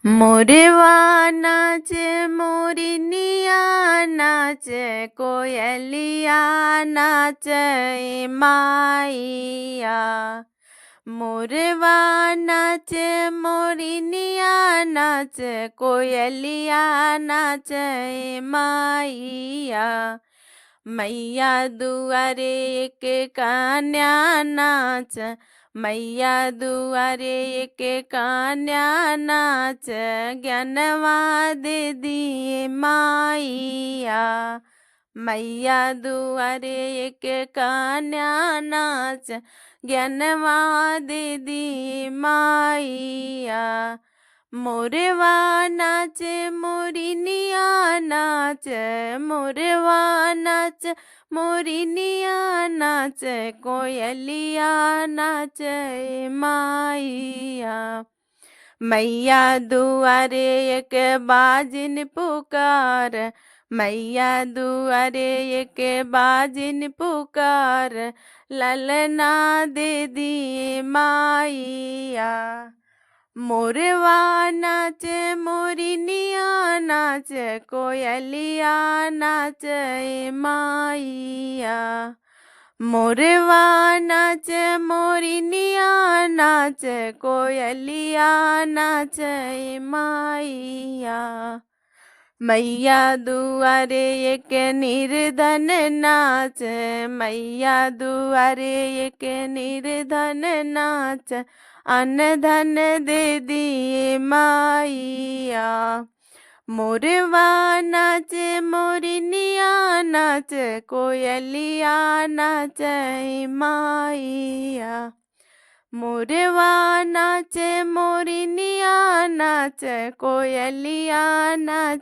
मोरवा नाचे मोरनिया नाचे कोयलिया नाचे माइया। मोरवा नाचे मोरनिया नाचे कोयलिया नाचे माइया। मैया दुआरे के कन्या नाच, मैया दुआरे के कन्या नाच, ज्ञानवा दे दिए माइया। मैया दुआरे के कन्या नाच, ज्ञानवा दे दिए माइया। मोरवा नाचे मोरनिया नाच, मोरवा नाच मोरनिया नाच, कोयलिया नाच माइया। मैया दुआरे एक बाजिन पुकार, मैया दुआरे एक बाजिन पुकार, ललना दे दिए माइया। मोरवा नाचे मोरनिया नाच, कोयलिया नाच माइया। मोरवा नाचे मोरनिया नाच, कोयलिया नाच माइया। मैया दुआरे एक निर्धन नाच, मैया दुआरे एक निर्धन नाच, अन्न धन दे दिए माइया। मोरवा नाचे मोरनिया नाच, कोयलिया नाच माइया। मोरवा नाचे मोरनिया नाच, कोयलिया नाच।